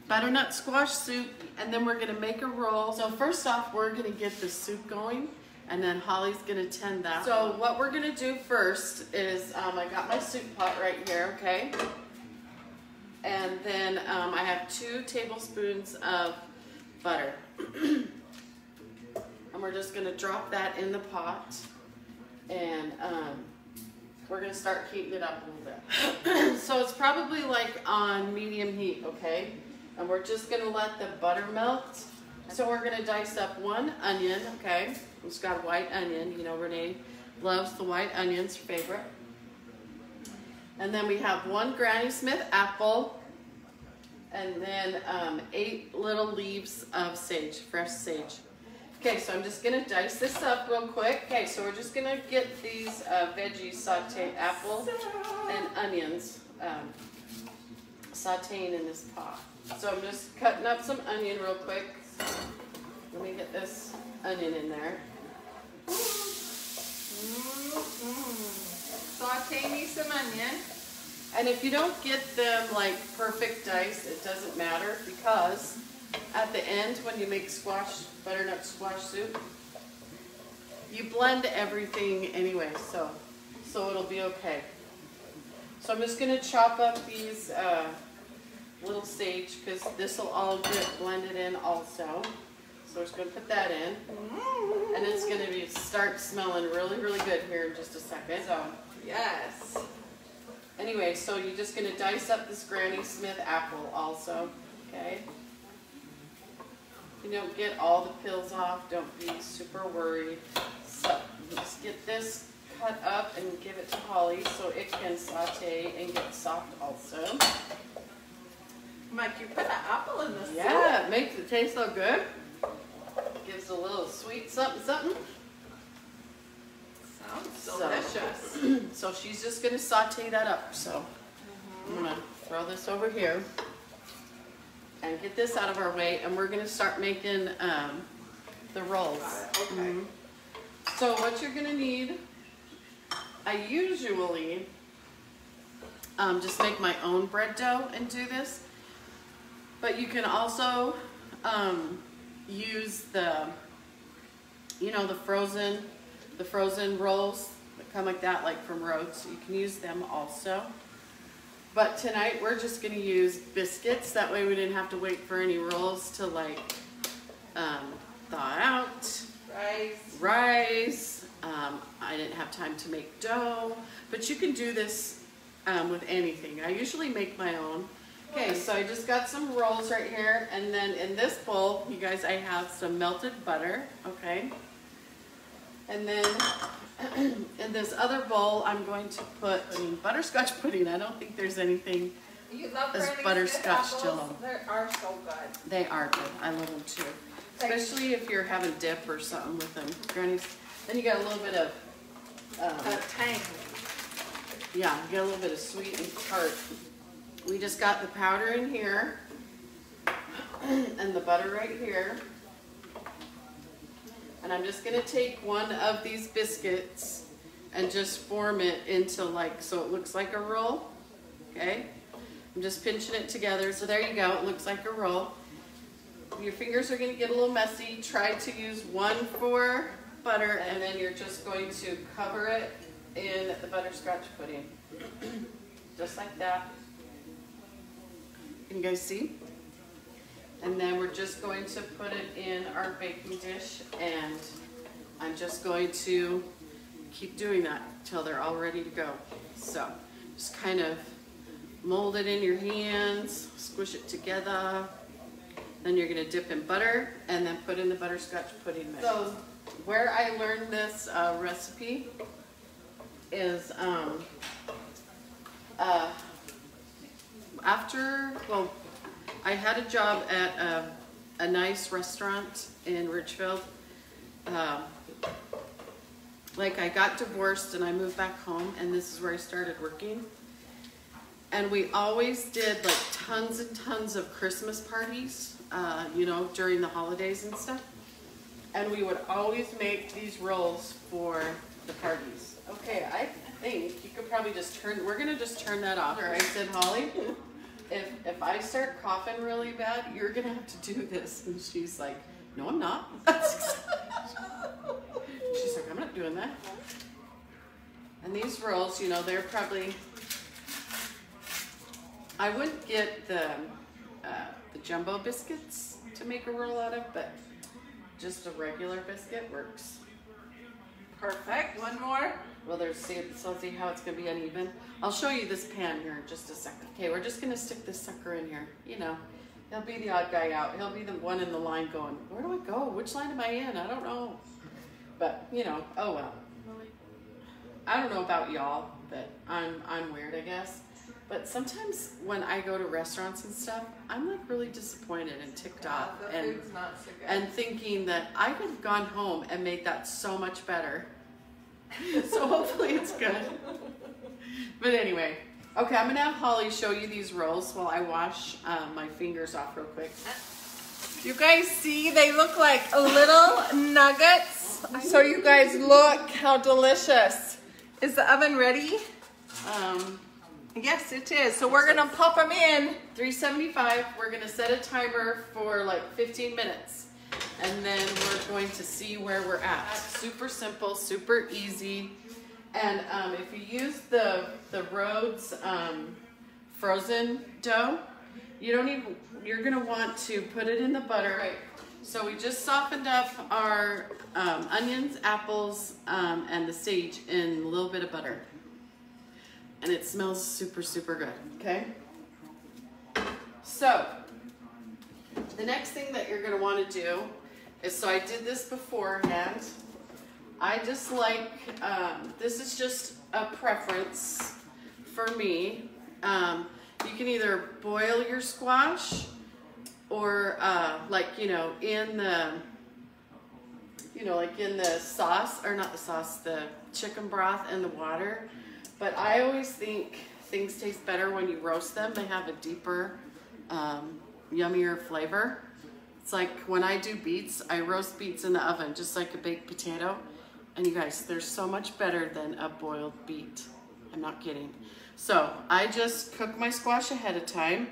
butternut squash soup, and then we're gonna make a roll. So first off, we're gonna get the soup going, and then Holly's gonna tend that. So what we're gonna do first is, I got my soup pot right here, okay? And then I have 2 tablespoons of butter. And we're just gonna drop that in the pot, and we're gonna start heating it up a little bit. So it's probably like on medium heat, okay? And we're just gonna let the butter melt. So we're gonna dice up 1 onion, okay? It's got a white onion. You know, Renee loves the white onions, her favorite. And then we have 1 Granny Smith apple, and then 8 little leaves of sage, fresh sage. Okay, so I'm just gonna dice this up real quick. Okay, so we're just gonna get these veggies sauteed, apple and onions sauteing in this pot. So I'm just cutting up some onion real quick. Let me get this onion in there. Saute me some onion. And if you don't get them like perfect dice, it doesn't matter, because at the end when you make butternut squash soup, you blend everything anyway, so it'll be okay. So I'm just gonna chop up these little sage, because this will all get blended in also. So we're just gonna put that in, and it's gonna start smelling really, really good here in just a second. So yes. Anyway, so you're just gonna dice up this Granny Smith apple also, okay? If you don't get all the peels off, don't be super worried. So just get this cut up and give it to Holly so it can saute and get soft also. Mike, you put an apple in this. Yeah, it makes it taste so good. Gives a little sweet something, something. Sounds delicious. So she's just gonna saute that up. So I'm gonna throw this over here and get this out of our way, and we're gonna start making the rolls. Okay. So what you're gonna need, I usually just make my own bread dough and do this, but you can also use the, you know, the frozen rolls that come like that, like from Rhodes. You can use them also. But tonight we're just gonna use biscuits. That way we didn't have to wait for any rolls to like thaw out. Rice. I didn't have time to make dough, but you can do this with anything. I usually make my own. Okay, so I just got some rolls right here, and then in this bowl, you guys, I have some melted butter, okay? And then in this other bowl, I'm going to put butterscotch pudding. I don't think there's anything as butterscotch jello. They are so good. They are good. I love them too. Especially if you're having dip or something with them. Granny's, then you got a little bit of tang. Yeah, you got a little bit of sweet and tart. We just got the powder in here and the butter right here. And I'm just gonna take one of these biscuits and just form it into like, so it looks like a roll, okay? I'm just pinching it together. So there you go, it looks like a roll. Your fingers are gonna get a little messy. Try to use one for butter, and then you're just going to cover it in the butterscotch pudding. Just like that. Can you guys see? And then we're just going to put it in our baking dish, and I'm just going to keep doing that till they're all ready to go. So just kind of mold it in your hands, squish it together. Then you're gonna dip in butter and then put in the butterscotch pudding mix. So where I learned this recipe is well, I had a job at a nice restaurant in Ridgefield. Like I got divorced and I moved back home, and this is where I started working. And we always did like tons and tons of Christmas parties, you know, during the holidays and stuff. And we would always make these rolls for the parties. Okay, I think you could probably just turn, we're gonna just turn that off. Right, said Holly? if I start coughing really bad, you're gonna have to do this. And she's like, no, I'm not. She's like, I'm not doing that. And these rolls, you know, they're probably, I wouldn't get the jumbo biscuits to make a roll out of, but just a regular biscuit works. Perfect. One more. Well, so see how it's gonna be uneven. I'll show you this pan here in just a second. Okay, we're just gonna stick this sucker in here. You know, he'll be the odd guy out. He'll be the one in the line going, where do I go? Which line am I in? I don't know. But you know, oh well. I don't know about y'all, but I'm weird, I guess. But sometimes when I go to restaurants and stuff, I'm like really disappointed and ticked off, The food's not so good. and thinking that I could have gone home and made that so much better. So hopefully it's good. But anyway, okay, I'm gonna have Holly show you these rolls while I wash my fingers off real quick. You guys see, they look like little nuggets. So you guys look how delicious. Is the oven ready? Yes, it is. So we're gonna pop them in. 375. We're gonna set a timer for like 15 minutes, and then we're going to see where we're at. Super simple, super easy. And if you use the Rhodes frozen dough, you're gonna want to put it in the butter. Right. So we just softened up our onions, apples, and the sage in a little bit of butter. And it smells super, super good, okay? So, the next thing that you're gonna wanna do is, so I did this beforehand. I just like, this is just a preference for me. You can either boil your squash or like, in the, like in the sauce, or not the sauce, the chicken broth and the water. But I always think things taste better when you roast them. They have a deeper, yummier flavor. It's like when I do beets, I roast beets in the oven, just like a baked potato. And you guys, they're so much better than a boiled beet. I'm not kidding. So I just cook my squash ahead of time.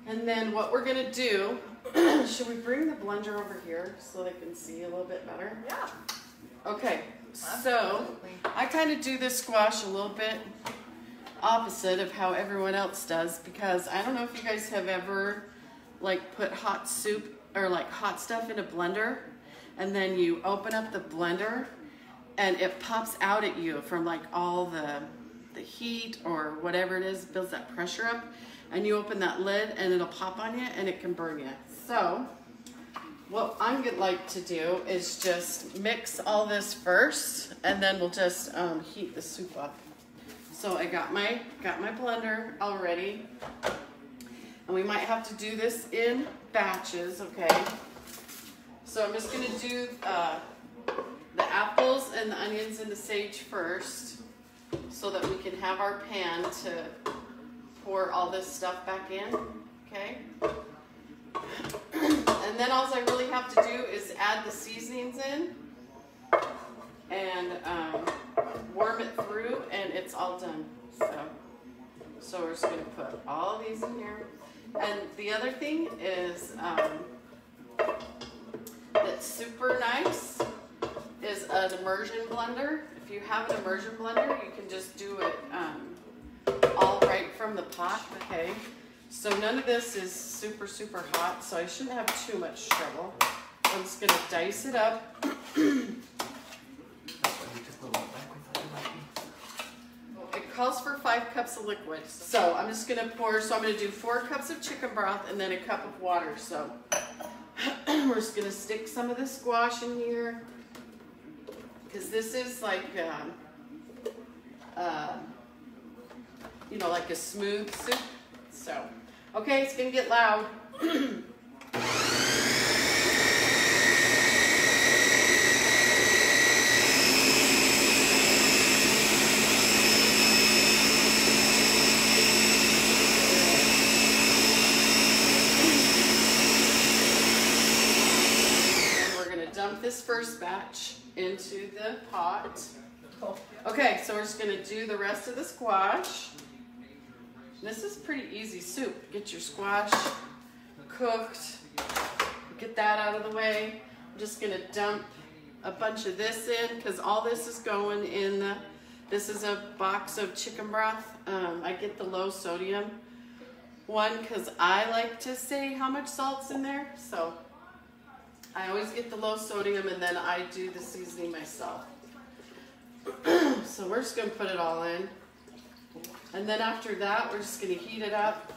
And then what we're gonna do, should we bring the blender over here so they can see a little bit better? Yeah. Okay, so I kind of do this squash a little bit opposite of how everyone else does, because I don't know if you guys have ever like put hot soup or like hot stuff in a blender, and then you open up the blender and it pops out at you from like all the heat or whatever it is, builds that pressure up, and you open that lid and it'll pop on you and it can burn you. So what I'm gonna like to do is just mix all this first, and then we'll just heat the soup up. So I got my blender already, and we might have to do this in batches, okay? So I'm just gonna do the apples and the onions and the sage first, so that we can have our pan to pour all this stuff back in, okay? And then all I really have to do is add the seasonings in and warm it through, and it's all done. So we're just gonna put all these in here. And the other thing is that's super nice is an immersion blender. If you have an immersion blender, you can just do it all right from the pot, okay? So none of this is super, super hot, so I shouldn't have too much trouble. I'm just gonna dice it up. It calls for 5 cups of liquid. So I'm just gonna pour, so I'm gonna do 4 cups of chicken broth and then a cup of water. So we're just gonna stick some of the squash in here, because this is like, like a smooth soup. So, okay, it's gonna get loud. Dump this first batch into the pot. Okay, so we're just gonna do the rest of the squash. This is pretty easy soup. Get your squash cooked, get that out of the way. I'm just gonna dump a bunch of this in because all this is going in the, this is a box of chicken broth. I get the low sodium one because I like to say how much salt's in there. So I always get the low sodium and then I do the seasoning myself. So we're just gonna put it all in. And then after that, we're just gonna heat it up.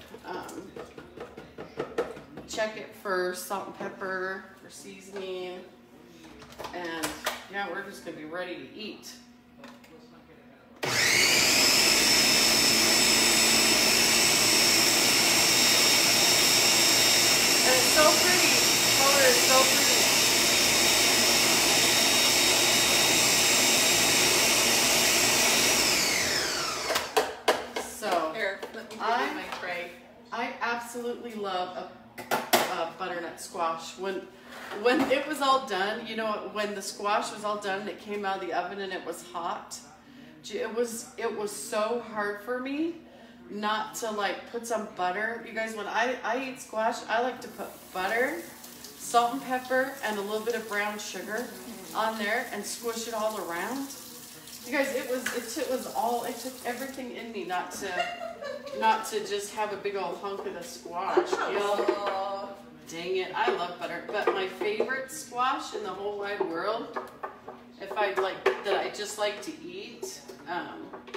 Check it for salt and pepper, for seasoning. And yeah, we're just gonna be ready to eat. And it's so pretty. The color is so pretty. So Here, let me give you my tray. I absolutely love a butternut squash. When it was all done, you know, when the squash was all done and it came out of the oven and it was hot, it was so hard for me not to like put some butter. You guys, when I eat squash, I like to put butter, salt and pepper, and a little bit of brown sugar on there and squish it all around. You guys, it took everything in me not to just have a big old hunk of the squash. You know? Dang it, I love butter. But my favorite squash in the whole wide world, if I like, that I just like to eat,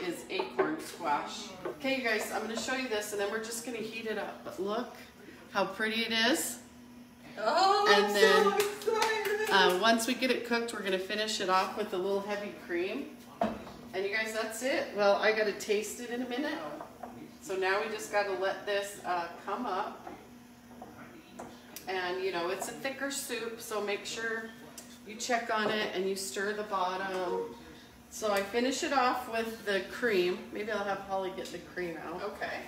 is acorn squash. Okay, you guys, I'm gonna show you this and then we're just gonna heat it up. But look how pretty it is. Oh, and then, so excited. Once we get it cooked, we're gonna finish it off with a little heavy cream. And you guys, that's it. Well, I gotta taste it in a minute. So now we just gotta let this come up. And you know, it's a thicker soup, so make sure you check on it and you stir the bottom. So I finish it off with the cream. Maybe I'll have Holly get the cream out. Okay.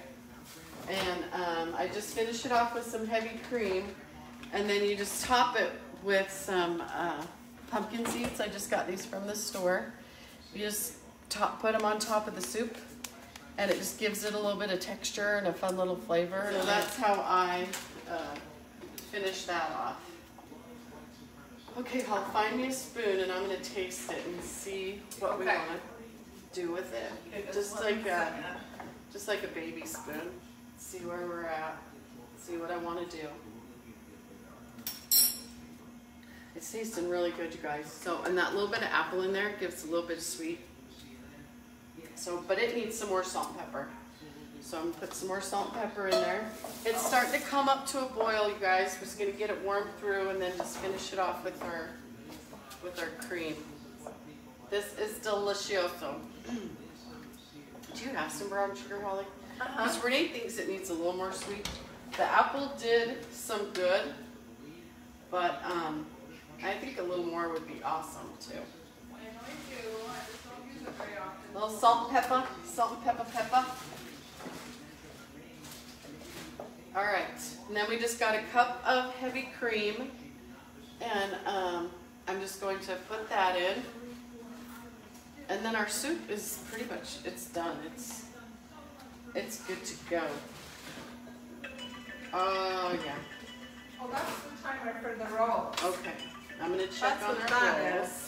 And I just finish it off with some heavy cream. And then you just top it with some pumpkin seeds. I just got these from the store. You just put them on top of the soup. And it just gives it a little bit of texture and a fun little flavor. So that's how I finish that off. Okay, I'll find me a spoon and I'm gonna taste it and see what we want to do with it. Okay, Just like a baby spoon. See where we're at. See what I want to do. It's tasting really good, you guys. So, and that little bit of apple in there gives a little bit of sweet. So, but it needs some more salt and pepper. So I'm gonna put some more salt and pepper in there. It's starting to come up to a boil, you guys. We're just gonna get it warmed through and then just finish it off with our cream. This is delicioso. Do you have some brown sugar, Holly? Because Renee thinks it needs a little more sweet. The apple did some good, but I think a little more would be awesome too. A little salt and pepper, pepper. All right, and then we just got a cup of heavy cream, and I'm just going to put that in, and then our soup is pretty much, it's done. It's good to go. Oh yeah. Oh, that's the timer for the roll. Okay, I'm gonna check That's on what our that rolls. is.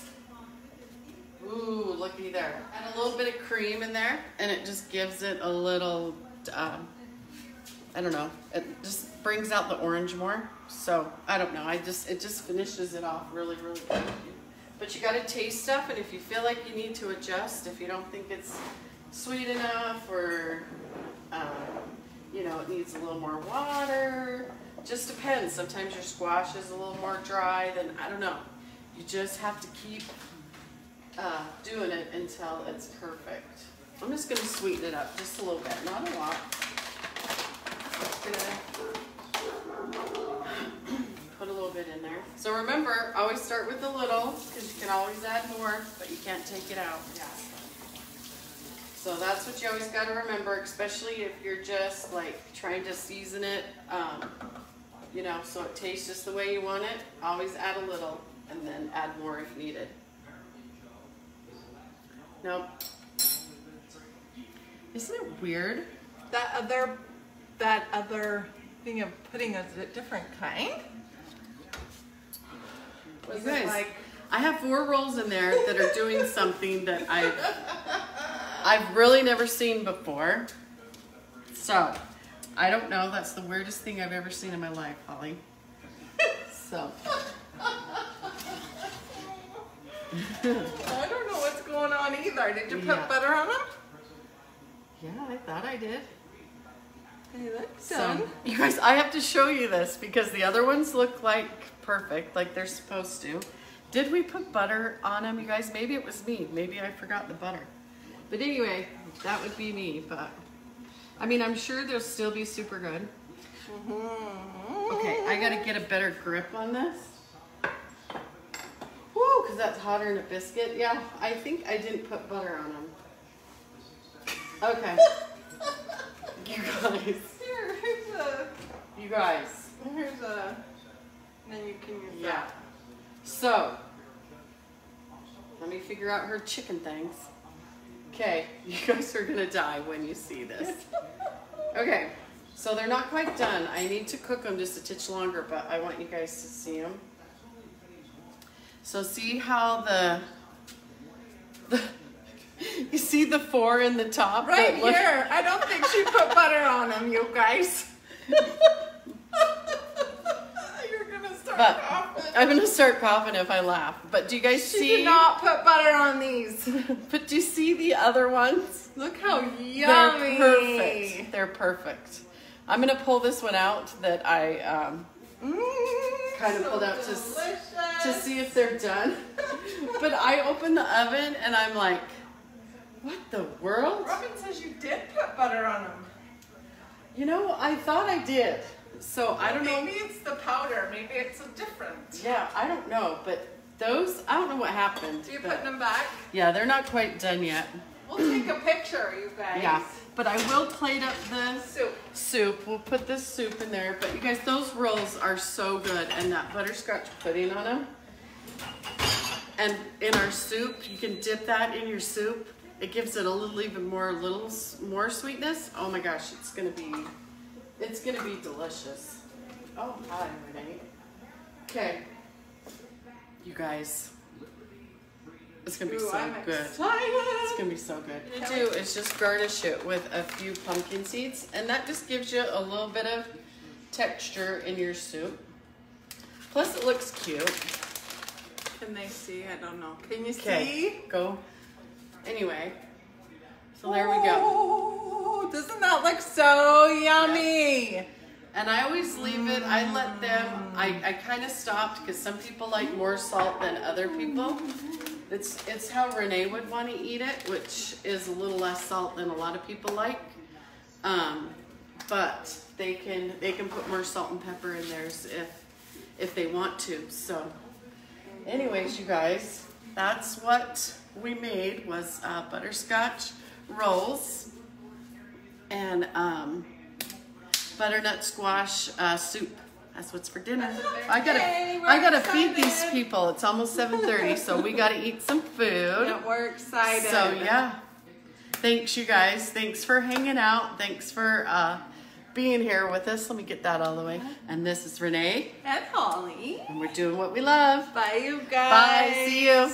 Ooh, looky there. And a little bit of cream in there, and it just gives it a little, I don't know, it just brings out the orange more. So, I don't know, it just finishes it off really, really good. But you gotta taste stuff, and if you feel like you need to adjust, if you don't think it's sweet enough, or, you know, it needs a little more water, just depends. Sometimes your squash is a little more dry than, I don't know. You just have to keep doing it until it's perfect. I'm just gonna sweeten it up just a little bit, not a lot. Put a little bit in there. So remember, always start with a little, because you can always add more, but you can't take it out. Yeah. So that's what you always got to remember, especially if you're just like trying to season it, you know, so it tastes just the way you want it. Always add a little, and then add more if needed. Now, isn't it weird that other thing of pudding is a different kind. Was it like? I have 4 rolls in there that are doing something that I've really never seen before. So, I don't know. That's the weirdest thing I've ever seen in my life, Holly. So. I don't know what's going on either. Did you put butter on them? Yeah, I thought I did. They look done. So, you guys, I have to show you this because the other ones look like perfect, like they're supposed to. Did we put butter on them, you guys? Maybe it was me. Maybe I forgot the butter. But anyway, that would be me. But I mean, I'm sure they'll still be super good. Okay, I gotta get a better grip on this. Woo, because that's hotter than a biscuit. Yeah, I think I didn't put butter on them. Okay. You guys. Here's a. You guys. Here's a. And then you can use that. So, let me figure out her chicken things. Okay, you guys are gonna die when you see this. Okay, so they're not quite done. I need to cook them just a titch longer, but I want you guys to see them. So see how you see the 4 in the top? Right here. I don't think she put butter on them, you guys. You're gonna start coughing. I'm gonna start coughing if I laugh. But do you guys see? She did not put butter on these. But do you see the other ones? Look how yummy. They're perfect. They're perfect. I'm gonna pull this one out that I kind of pulled out to see if they're done. But I opened the oven and I'm like, what the world? Robin says you did put butter on them. You know, I thought I did. So I don't know. Maybe it's the powder. Maybe it's a different. Yeah, I don't know. But those, I don't know what happened. So you're putting them back? Yeah, they're not quite done yet. We'll take a picture, you guys. Yeah, but I will plate up the soup. We'll put this soup in there. But you guys, those rolls are so good. And that butterscotch pudding on them. And in our soup, you can dip that in your soup. It gives it a little more sweetness. Oh my gosh, it's gonna be delicious. Oh, hi, Renee. Okay, you guys, it's gonna be so good. Excited. It's gonna be so good. What you do is just garnish it with a few pumpkin seeds, and that just gives you a little bit of texture in your soup. Plus, it looks cute. Can they see? I don't know. Can you see? Okay, go. Anyway, so there we go. Oh, doesn't that look so yummy? Yeah. And I always leave it, I let them, I kind of stopped because some people like more salt than other people. It's how Renee would want to eat it, which is a little less salt than a lot of people like. But they can put more salt and pepper in theirs if they want to. So anyways, you guys, that's what we made was butterscotch rolls and butternut squash soup. That's what's for dinner. I gotta feed these people. It's almost 7:30, so we gotta eat some food. Yeah, we're excited. So yeah, thanks you guys. Thanks for hanging out. Thanks for being here with us. Let me get that all the way. And this is Renee and Holly, and we're doing what we love. Bye, you guys. Bye. See you.